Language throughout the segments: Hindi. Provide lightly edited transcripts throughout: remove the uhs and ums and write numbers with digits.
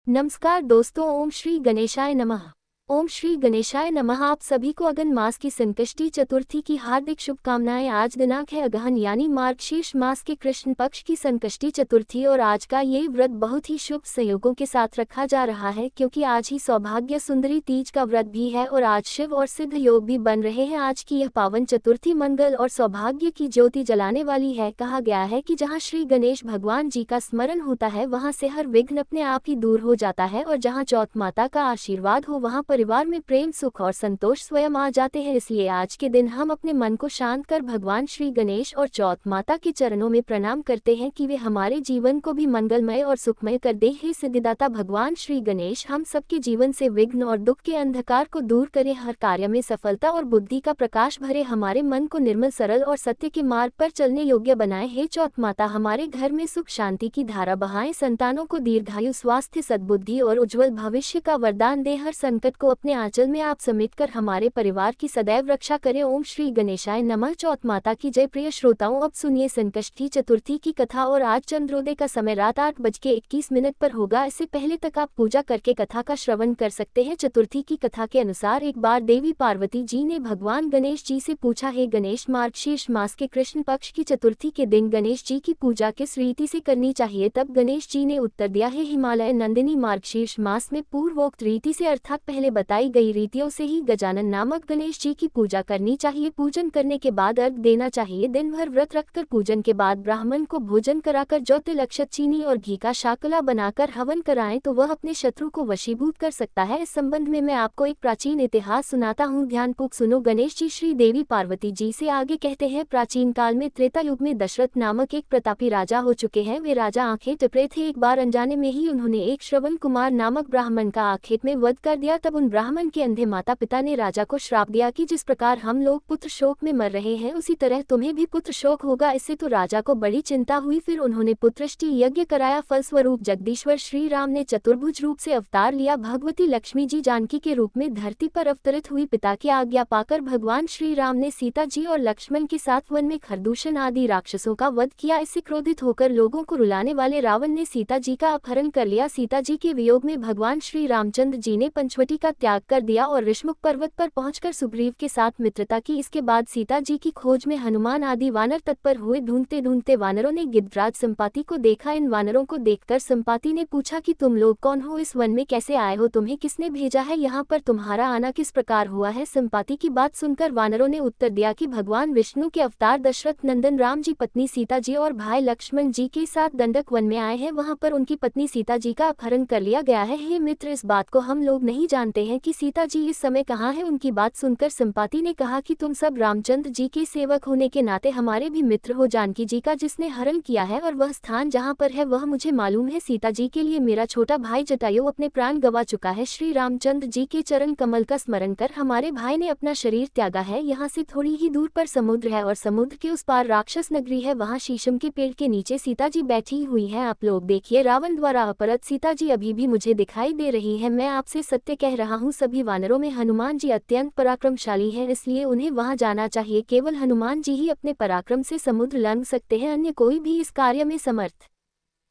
नमस्कार दोस्तों, ओम श्री गणेशाय नमः। ओम श्री गणेशाय नमः। आप सभी को अगन मास की संकष्टी चतुर्थी की हार्दिक शुभकामनाएं। आज दिनांक है अगहन यानी मार्गशीर्ष मास के कृष्ण पक्ष की संकष्टी चतुर्थी और आज का ये व्रत बहुत ही शुभ संयोगों के साथ रखा जा रहा है, क्योंकि आज ही सौभाग्य सुंदरी तीज का व्रत भी है और आज शिव और सिद्ध योग भी बन रहे हैं। आज की यह पावन चतुर्थी मंगल और सौभाग्य की ज्योति जलाने वाली है। कहा गया है कि जहाँ श्री गणेश भगवान जी का स्मरण होता है वहाँ से हर विघ्न अपने आप ही दूर हो जाता है और जहाँ चौथ माता का आशीर्वाद हो वहाँ परिवार में प्रेम, सुख और संतोष स्वयं आ जाते हैं। इसलिए आज के दिन हम अपने मन को शांत कर भगवान श्री गणेश और चौथ माता के चरणों में प्रणाम करते हैं कि वे हमारे जीवन को भी मंगलमय और सुखमय कर दे। हे सिद्धिदाता भगवान श्री गणेश, हम सबके जीवन से विघ्न और दुख के अंधकार को दूर करें, हर कार्य में सफलता और बुद्धि का प्रकाश भरे, हमारे मन को निर्मल, सरल और सत्य के मार्ग पर चलने योग्य बनाए। हे चौथ माता, हमारे घर में सुख शांति की धारा बहाएं, संतानों को दीर्घायु, स्वास्थ्य, सद्बुद्धि और उज्जवल भविष्य का वरदान दे, हर संकट को अपने आंचल में आप समेटकर हमारे परिवार की सदैव रक्षा करें। ओम श्री गणेशाय नमः। चौथ माता की जय। प्रिय श्रोताओं, अब सुनिए संकष्टी चतुर्थी की कथा। और आज चंद्रोदय का समय रात 8:21 पर होगा। इससे पहले तक आप पूजा करके कथा का श्रवण कर सकते हैं। चतुर्थी की कथा के अनुसार एक बार देवी पार्वती जी ने भगवान गणेश जी से पूछा, हे गणेश, मार्गशीर्ष मास के कृष्ण पक्ष की चतुर्थी के दिन गणेश जी की पूजा किस रीति से करनी चाहिए? तब गणेश जी ने उत्तर दिया, हे हिमालय नंदिनी, मार्गशीर्ष मास में पूर्वोक्त रीति से अर्थात पहले बताई गई रीतियों से ही गजानन नामक गणेश जी की पूजा करनी चाहिए। पूजन करने के बाद अर्घ देना चाहिए। दिन भर व्रत रखकर पूजन के बाद ब्राह्मण को भोजन कराकर ज्योतिलक्षित चीनी और घी का शाकला बनाकर हवन कराएं तो वह अपने शत्रु को वशीभूत कर सकता है। इस संबंध में मैं आपको एक प्राचीन इतिहास सुनाता हूँ, ध्यानपूर्वक सुनो। गणेश जी श्री देवी पार्वती जी से आगे कहते हैं, प्राचीन काल में त्रेता युग में दशरथ नामक एक प्रतापी राजा हो चुके हैं। वे राजा आंखें टिपरे थे। एक बार अनजाने में ही उन्होंने एक श्रवण कुमार नामक ब्राह्मण का आखेट में वध कर दिया। तब उन ब्राह्मण के अंधे माता पिता ने राजा को श्राप दिया कि जिस प्रकार हम लोग पुत्र शोक में मर रहे हैं उसी तरह तुम्हें भी पुत्र शोक होगा। इससे तो राजा को बड़ी चिंता हुई। फिर उन्होंने पुत्रष्टि यज्ञ कराया। फलस्वरूप जगदीश्वर श्री राम ने चतुर्भुज रूप से अवतार लिया। भगवती लक्ष्मी जी जानकी के रूप में धरती पर अवतरित हुई। पिता की आज्ञा पाकर भगवान श्री राम ने सीता जी और लक्ष्मण के साथ वन में खरदूषण आदि राक्षसों का वध किया। इससे क्रोधित होकर लोगों को रुलाने वाले रावण ने सीता जी का अपहरण कर लिया। सीता जी के वियोग में भगवान श्री रामचंद्र जी ने पंचवटी का त्याग कर दिया और ऋषमुख पर्वत पर पहुंचकर सुग्रीव के साथ मित्रता की। इसके बाद सीता जी की खोज में हनुमान आदि वानर तत्पर हुए। ढूंढते ढूंढते वानरों ने गिद्धराज संपाति को देखा। इन वानरों को देखकर संपाति ने पूछा कि तुम लोग कौन हो? इस वन में कैसे आए हो? तुम्हें किसने भेजा है? यहाँ पर तुम्हारा आना किस प्रकार हुआ है? संपाति की बात सुनकर वानरों ने उत्तर दिया कि भगवान विष्णु के अवतार दशरथ नंदन राम जी पत्नी सीता जी और भाई लक्ष्मण जी के साथ दंडक वन में आए हैं। वहाँ पर उनकी पत्नी सीता जी का अपहरण कर लिया गया है। हे मित्र, इस बात को हम लोग नहीं जानते हैं कि सीता जी इस समय कहाँ है। उनकी बात सुनकर संपाति ने कहा कि तुम सब रामचंद्र जी के सेवक होने के नाते हमारे भी मित्र हो। जानकी जी का जिसने हरण किया है और वह स्थान जहाँ पर है वह मुझे मालूम है। सीता जी के लिए मेरा छोटा भाई जटायु अपने प्राण गंवा चुका है। श्री रामचंद्र जी के चरण कमल का स्मरण कर हमारे भाई ने अपना शरीर त्यागा है। यहाँ से थोड़ी ही दूर पर समुद्र है और समुद्र के उस पार राक्षस नगरी है। वहाँ शीशम के पेड़ के नीचे सीता जी बैठी हुई है। आप लोग देखिए, रावण द्वारा अपहृत सीता जी अभी भी मुझे दिखाई दे रही है। मैं आपसे सत्य कह रहा हूँ, सभी वानरों में हनुमान जी अत्यंत पराक्रमशाली हैं, इसलिए उन्हें वहां जाना चाहिए। केवल हनुमान जी ही अपने पराक्रम से समुद्र लांघ सकते हैं, अन्य कोई भी इस कार्य में समर्थ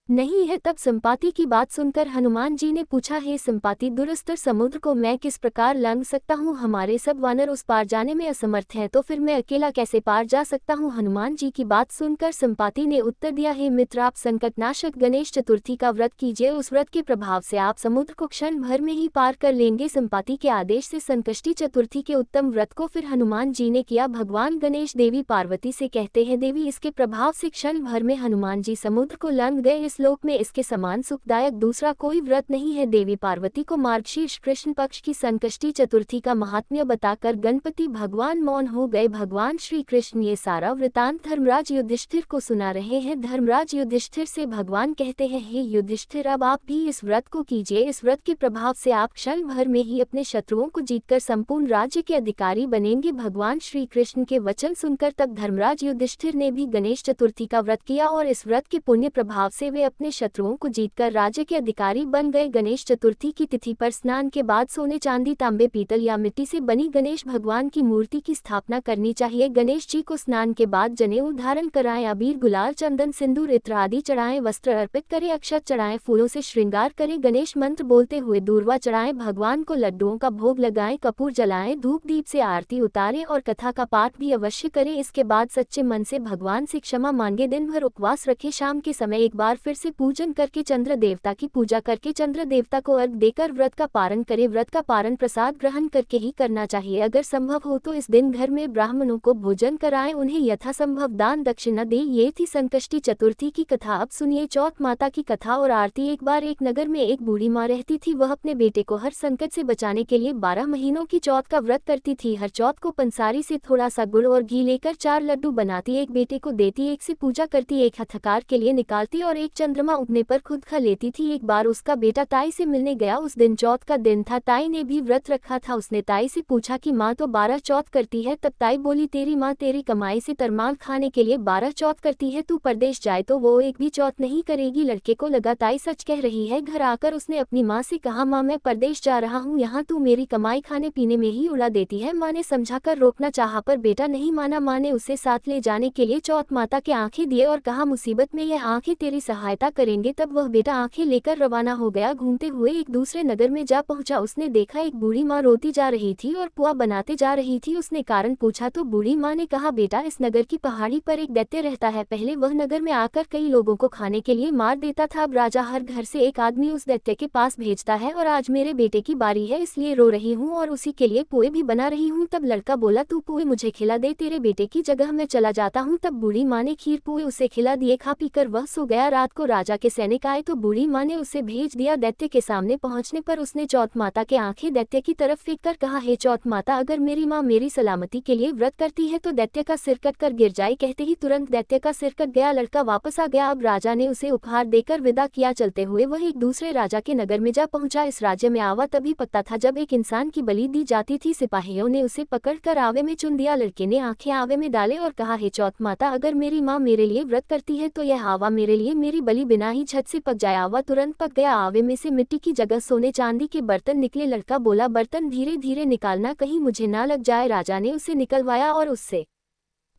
नहीं है। तब संपाति की बात सुनकर हनुमान जी ने पूछा, हे संपाति, दुरस्तर समुद्र को मैं किस प्रकार लांघ सकता हूँ? हमारे सब वानर उस पार जाने में असमर्थ हैं, तो फिर मैं अकेला कैसे पार जा सकता हूँ? हनुमान जी की बात सुनकर संपाति ने उत्तर दिया, हे मित्र, आप संकटनाशक गणेश चतुर्थी का व्रत कीजिए। उस व्रत के प्रभाव से आप समुद्र को क्षण भर में ही पार कर लेंगे। संपाति के आदेश से संकष्टी चतुर्थी के उत्तम व्रत को फिर हनुमान जी ने किया। भगवान गणेश देवी पार्वती से कहते हैं, देवी, इसके प्रभाव से क्षण भर में हनुमान जी समुद्र को लांघ गए। इस लोक में इसके समान सुखदायक दूसरा कोई व्रत नहीं है। देवी पार्वती को मार्गशीर्ष कृष्ण पक्ष की संकष्टी चतुर्थी का महात्म्य बताकर गणपति भगवान मौन हो गए। भगवान श्री कृष्ण ये सारा वृतांत धर्मराज युधिष्ठिर को सुना रहे हैं। धर्मराज युधिष्ठिर से भगवान कहते हैं, हे युधिष्ठिर, अब आप भी इस व्रत को कीजिए। इस व्रत के प्रभाव से आप क्षण भर में ही अपने शत्रुओं को जीतकर संपूर्ण राज्य के अधिकारी बनेंगे। भगवान श्री कृष्ण के वचन सुनकर तब धर्मराज युधिष्ठिर ने भी गणेश चतुर्थी का व्रत किया और इस व्रत के पुण्य प्रभाव से वे हुए अपने शत्रुओं को जीतकर राज्य के अधिकारी बन गए। गणेश चतुर्थी की तिथि पर स्नान के बाद सोने, चांदी, तांबे, पीतल या मिट्टी से बनी गणेश भगवान की मूर्ति की स्थापना करनी चाहिए। गणेश जी को स्नान के बाद जनेऊ धारण कराएं, अबीर, गुलाल, चंदन, सिंदूर, इत्र आदि चढ़ाएं, वस्त्र अर्पित करें, अक्षत चढ़ाएं, फूलों से श्रृंगार करें, गणेश मंत्र बोलते हुए दूर्वा चढ़ाएं, भगवान को लड्डुओं का भोग लगाएं, कपूर जलाएं, धूप दीप से आरती उतारें और कथा का पाठ भी अवश्य करें। इसके बाद सच्चे मन से भगवान से क्षमा मांगे, दिन भर उपवास रखें, शाम के समय एक बार फिर से पूजन करके चंद्र देवता की पूजा करके चंद्र देवता को अर्घ देकर व्रत का पारण करें। व्रत का पारण प्रसाद ग्रहण करके ही करना चाहिए। अगर संभव हो तो इस दिन घर में ब्राह्मणों को भोजन कराएं, उन्हें यथासंभव दान दक्षिणा दें। ये थी संकष्टी चतुर्थी की कथा। अब सुनिए चौथ माता की कथा और आरती। एक बार एक नगर में एक बूढ़ी माँ रहती थी। वह अपने बेटे को हर संकट से बचाने के लिए 12 महीनों की चौथ का व्रत करती थी। हर चौथ को पंसारी से थोड़ा सा गुड़ और घी लेकर 4 लड्डू बनाती, एक बेटे को देती, एक से पूजा करती, एक हथकार के लिए निकालती और एक चंद्रमा उगने पर खुद खा लेती थी। एक बार उसका बेटा ताई से मिलने गया। उस दिन चौथ का दिन था। ताई ने भी व्रत रखा था। उसने ताई से पूछा कि माँ तो 12 चौथ करती है। तब ताई बोली, तेरी माँ तेरी कमाई से तरमाल खाने के लिए 12 चौथ करती है, तू परदेश जाए तो वो एक भी चौथ नहीं करेगी। लड़के को लगा ताई सच कह रही है। घर आकर उसने अपनी माँ से कहा, माँ मैं परदेश जा रहा हूँ, यहाँ तू मेरी कमाई खाने पीने में ही उड़ा देती है। माँ ने समझाकर रोकना चाहा पर बेटा नहीं माना। माँ ने उसे साथ ले जाने के लिए चौथ माता के आंखें दिए और कहा, मुसीबत में यह आंखें तेरी सहायता करेंगे। तब वह बेटा आंखें लेकर रवाना हो गया। घूमते हुए एक दूसरे नगर में जा पहुंचा। उसने देखा एक बूढ़ी माँ रोती जा रही थी और पुआ बनाते जा रही थी। उसने कारण पूछा तो बूढ़ी माँ ने कहा, बेटा इस नगर की पहाड़ी पर एक दैत्य रहता है। पहले वह नगर में आकर कई लोगों को खाने के लिए मार देता था। अब राजा हर घर से एक आदमी उस दैत्य के पास भेजता है और आज मेरे बेटे की बारी है, इसलिए रो रही हूँ और उसी के लिए पुए भी बना रही हूँ। तब लड़का बोला, तू पुए मुझे खिला दे, तेरे बेटे की जगह मैं चला जाता हूँ। तब बूढ़ी माँ ने खीर पुए उसे खिला दिए। खा पीकर वह सो गया। रात को राजा के सैनिक आए तो बूढ़ी माँ ने उसे भेज दिया। दैत्य के सामने पहुंचने पर उसने चौथ माता के आंखें दैत्य की तरफ फेंक कर कहा, हे चौथ माता, अगर मेरी माँ मेरी सलामती के लिए व्रत करती है तो दैत्य का सिर कट कर गिर जाए। कहते ही तुरंत दैत्य का सिर कट गया। लड़का वापस आ गया। अब राजा ने उसे उपहार देकर विदा किया। चलते हुए वह एक दूसरे राजा के नगर में जा पहुंचा। इस राज्य में आवा तभी पकता था जब एक इंसान की बलि दी जाती थी। सिपाहियों ने उसे पकड़कर आवे में चुन दिया। लड़के ने आंखें आवे में डाले और कहा, हे चौथ माता, अगर मेरी माँ मेरे लिए व्रत करती है तो यह आवा मेरे लिए मेरी बलि बिना ही झट से पक जाए। आवा तुरंत पक गया। आवे में से मिट्टी की जगह सोने चांदी के बर्तन निकले। लड़का बोला, बर्तन धीरे धीरे निकालना, कहीं मुझे ना लग जाए। राजा ने उसे निकलवाया और उससे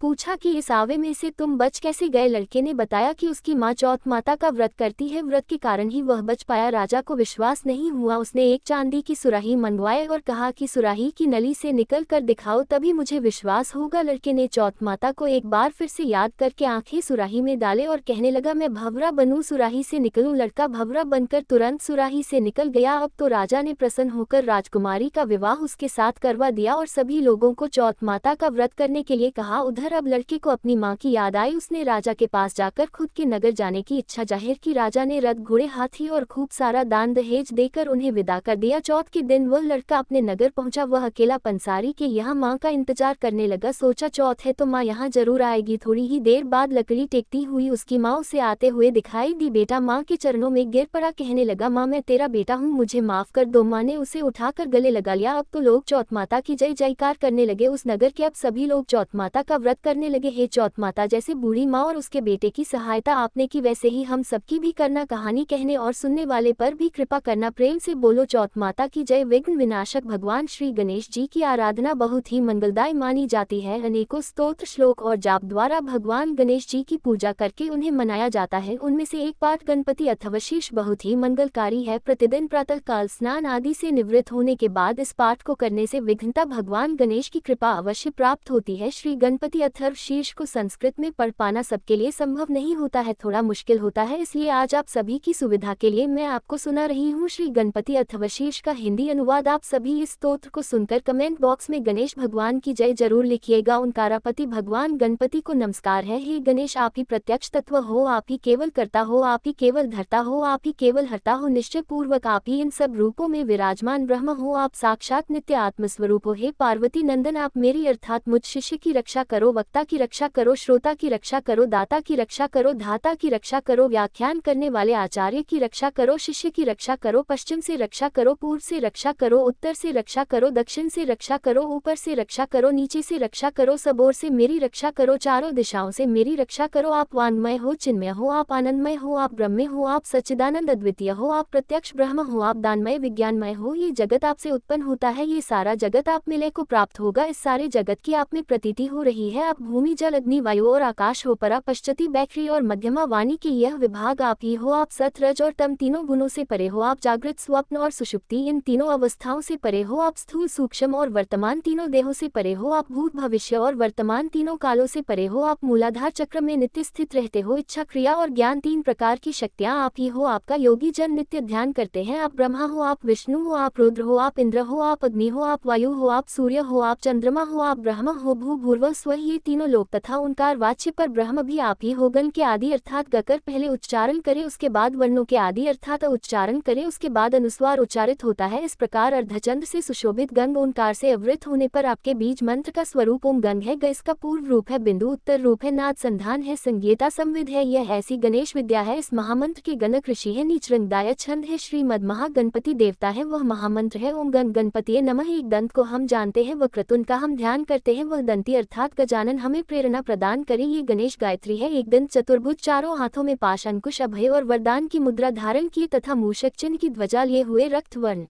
पूछा कि इस आवे में से तुम बच कैसे गए। लड़के ने बताया कि उसकी माँ चौथ माता का व्रत करती है, व्रत के कारण ही वह बच पाया। राजा को विश्वास नहीं हुआ। उसने एक चांदी की सुराही मंगवाई और कहा कि सुराही की नली से निकल कर दिखाओ, तभी मुझे विश्वास होगा। लड़के ने चौथ माता को एक बार फिर से याद करके आंखें सुराही में डाले और कहने लगा, मैं भंवरा बनूं, सुराही से निकलूं। लड़का भंवरा बनकर तुरंत सुराही से निकल गया। अब तो राजा ने प्रसन्न होकर राजकुमारी का विवाह उसके साथ करवा दिया और सभी लोगों को चौथ माता का व्रत करने के लिए कहा। उधर अब लड़के को अपनी माँ की याद आई। उसने राजा के पास जाकर खुद के नगर जाने की इच्छा जाहिर की। राजा ने रथ, घोड़े, हाथी और खूब सारा दान दहेज देकर उन्हें विदा कर दिया। चौथ के दिन वह लड़का अपने नगर पहुंचा। वह अकेला पंसारी के यहाँ माँ का इंतजार करने लगा। सोचा चौथ है तो माँ यहाँ जरूर आएगी। थोड़ी ही देर बाद लकड़ी टेकती हुई उसकी माँ उसे आते हुए दिखाई दी। बेटा माँ के चरणों में गिर पड़ा, कहने लगा, माँ मैं तेरा बेटा हूँ, मुझे माफ कर दो। माँ ने उसे उठाकर गले लगा लिया। अब तो लोग चौथ माता की जय जयकार करने लगे। उस नगर के अब सभी लोग चौथ माता का व्रत करने लगे। हे चौथ माता, जैसे बूढ़ी माँ और उसके बेटे की सहायता आपने की वैसे ही हम सबकी भी करना। कहानी कहने और सुनने वाले पर भी कृपा करना। प्रेम से बोलो चौथ माता की जय। विघ्न विनाशक भगवान श्री गणेश जी की आराधना बहुत ही मंगलदायी मानी जाती है। अनेकों स्तोत्र, श्लोक और जाप द्वारा भगवान गणेश जी की पूजा करके उन्हें मनाया जाता है। उनमें से एक पाठ गणपति अथवा शीर्ष बहुत ही मंगलकारी है। प्रतिदिन प्रातः काल स्नान आदि से निवृत्त होने के बाद इस पाठ को करने से विघ्नता भगवान गणेश की कृपा अवश्य प्राप्त होती है। श्री गणपति अथर्व शीर्ष को संस्कृत में पढ़ पाना सबके लिए संभव नहीं होता है, थोड़ा मुश्किल होता है, इसलिए आज आप सभी की सुविधा के लिए मैं आपको सुना रही हूँ। श्री गणपति अथवा शीर्ष का हिंदी अनुवाद। आप सभी इस स्तोत्र को सुनकर कमेंट बॉक्स में गणेश भगवान की जय जरूर लिखिएगा। ओंकारापति भगवान गणपति को नमस्कार है। हे गणेश, आप ही प्रत्यक्ष तत्व हो, आप ही केवल करता हो, आप ही केवल धरता हो, आप ही केवल हरता हो। निश्चय पूर्वक आप ही इन सब रूपों में विराजमान ब्रह्म हो, आप साक्षात नित्य आत्मस्वरूप हो। हे पार्वती नंदन, आप मेरी अर्थात मुझ शिष्य की रक्षा करो। वक्ता की रक्षा करो, श्रोता की रक्षा करो, दाता की रक्षा करो, धाता की रक्षा करो, व्याख्यान करने वाले आचार्य की रक्षा करो, शिष्य की रक्षा करो, पश्चिम से रक्षा करो, पूर्व से रक्षा करो, उत्तर से रक्षा करो, दक्षिण से रक्षा करो, ऊपर से रक्षा करो, नीचे से रक्षा करो, सब ओर से मेरी रक्षा करो, चारों दिशाओं से मेरी रक्षा करो। आप वांगमय हो, चिन्मय हो, आप आनंदमय हो, आप ब्रह्म हो, आप सच्चिदानंद अद्वितीय हो, आप प्रत्यक्ष ब्रह्म हो, आप दानमय विज्ञानमय हो। ये जगत आपसे उत्पन्न होता है, ये सारा जगत आप मिले को प्राप्त होगा, इस सारे जगत की आप में प्रतीति हो रही है। आप भूमि, जल, अग्नि, वायु और आकाश हो, परा, पश्चती, बैटरी और मध्यमा वाणी के यह विभाग आप ही हो। आप सत, रज और तम तीनों गुणों से परे हो, आप जागृत, स्वप्न और सुषुप्ति इन तीनों अवस्थाओं से परे हो, आप स्थूल, सूक्ष्म और वर्तमान तीनों देहों से परे हो, आप भूत, भविष्य और वर्तमान तीनों कालों से परे हो, आप मूलाधार चक्र में नित्य स्थित रहते हो। इच्छा, क्रिया और ज्ञान तीन प्रकार की शक्तियाँ आप ही हो। आपका योगी जन नित्य ध्यान करते हैं। आप ब्रह्मा हो, आप विष्णु हो, आप रुद्र हो, आप इंद्र हो, आप अग्नि हो, आप वायु हो, आप सूर्य हो, आप चंद्रमा हो, आप ब्रह्म हो, भू, भूर्व, स्व ये तीनों लोक तथा ओंकार वाच्य पर ब्रह्म भी आप ही हो। गण के आदि अर्थात गकर पहले उच्चारण करे, उसके बाद वर्णों के आदि अर्थात उच्चारण करे, उसके बाद अनुस्वार उच्चारित होता है। इस प्रकार अर्धचंद्र से सुशोभित गंग ओंकार से अवृत होने पर आपके बीज मंत्र का स्वरूप ओम गंग है। ग इसका पूर्व रूप है बिंदु, उत्तर रूप है नाद, संधान है, संज्ञेता, संविद है। यह ऐसी गणेश विद्या है। इस महामंत्र के गणक ऋषि है, नीच रंगदाय छंद है, श्रीमद महागणपति देवता है, वह महामंत्र है। ओम गण गणपति नमः। एक दंत को हम जानते हैं, वह क्रतुंड का हम ध्यान करते हैं, वह दंती अर्थात गजानन हमें प्रेरणा प्रदान करे। ये गणेश गायत्री है। एक दंत चतुर्भुज, चारों हाथों में पाश, अंकुश, अभय और वरदान की मुद्रा धारण किए तथा मूषक चिन्ह की ध्वजा लिए हुए, रक्त वर्ण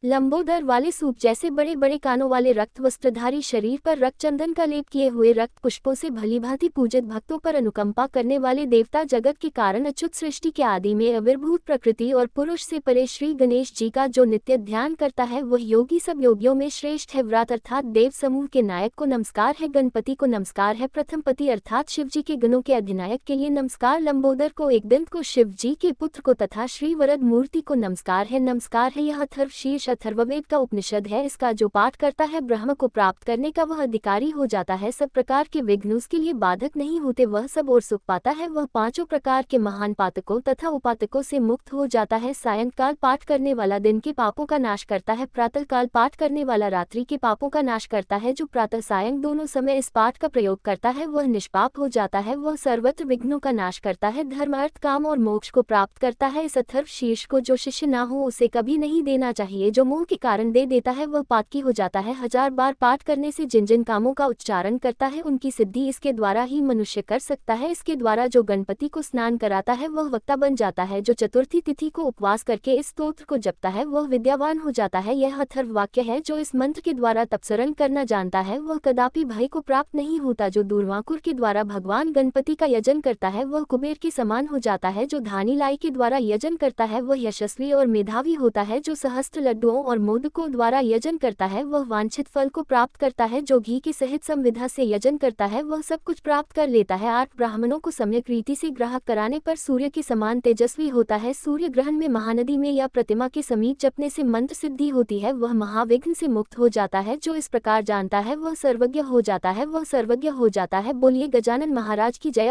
लंबोदर वाले सूप जैसे बड़े बड़े कानों वाले, रक्त वस्त्रधारी, शरीर पर रक्त चंदन का लेप किए हुए, रक्त पुष्पों से भलीभांति पूजित, भक्तों पर अनुकंपा करने वाले देवता, जगत के कारण, अच्युत, सृष्टि के आदि में अविर्भूत, प्रकृति और पुरुष से परे श्री गणेश जी का जो नित्य ध्यान करता है वह योगी सब योगियों में श्रेष्ठ है। व्रात अर्थात देव समूह के नायक को नमस्कार है, गणपति को नमस्कार है, प्रथम पति अर्थात शिव जी के गणों के अधिनायक के लिए नमस्कार, लंबोदर को, एक दंत को, शिव जी के पुत्र को तथा श्री वरद मूर्ति को नमस्कार है, नमस्कार है। यह अथर्व शीर्ष अथर्ववेद का उपनिषद है। इसका जो पाठ करता है ब्रह्म को प्राप्त करने का वह अधिकारी हो जाता है। सब प्रकार के विघ्न उसके लिए बाधक नहीं होते, वह सब और सुख पाता है। वह पांचों प्रकार के महान पातकों तथा उपातकों से मुक्त हो जाता है। सायंकाल पाठ करने वाला दिन के पापों का नाश करता है, प्रातःकाल पाठ करने वाला रात्रि के पापों का नाश करता है। जो प्रातः सायं दोनों समय इस पाठ का प्रयोग करता है वह निष्पाप हो जाता है, वह सर्वत्र विघ्नों का नाश करता है, धर्म, अर्थ, काम और मोक्ष को प्राप्त करता है। इस अथर्व शीर्ष को जो शिष्य ना हो उसे कभी नहीं देना चाहिए, जो मोह के कारण दे देता है वह पातकी हो जाता है। 1000 बार पाठ करने से जिन जिन कामों का उच्चारण करता है उनकी सिद्धि इसके द्वारा ही मनुष्य कर सकता है। इसके द्वारा जो गणपति को स्नान कराता है वह वक्ता बन जाता है, जो चतुर्थी तिथि को उपवास करके इस स्तोत्र को जपता है वह विद्यावान हो जाता है। यह अथर्व वाक्य है। जो इस मंत्र के द्वारा तपस्सरण करना जानता है वह कदापि भय को प्राप्त नहीं होता। जो दूर्वांकुर के द्वारा भगवान गणपति का यजन करता है वह कुबेर के समान हो जाता है। जो धानी लाई के द्वारा यजन करता है वह यशस्वी और मेधावी होता है। जो सहस्त्र लड्डुओं और मोदकों द्वारा यजन करता है वह वांछित फल को प्राप्त करता है। जो घी के सहित संविधा से यजन करता है वह सब कुछ प्राप्त कर लेता है। 8 ब्राह्मणों को सम्यक रीति से ग्राहक कराने पर सूर्य के समान तेजस्वी होता है। सूर्य ग्रहण में, महानदी में या प्रतिमा के समीप जपने से मंत्र सिद्धि होती है, वह महाविघ्न से मुक्त हो जाता है। जो इस प्रकार जानता है वह सर्वज्ञ हो जाता है, वह सर्वज्ञ हो जाता है। बोलिए गजानन महाराज की जय।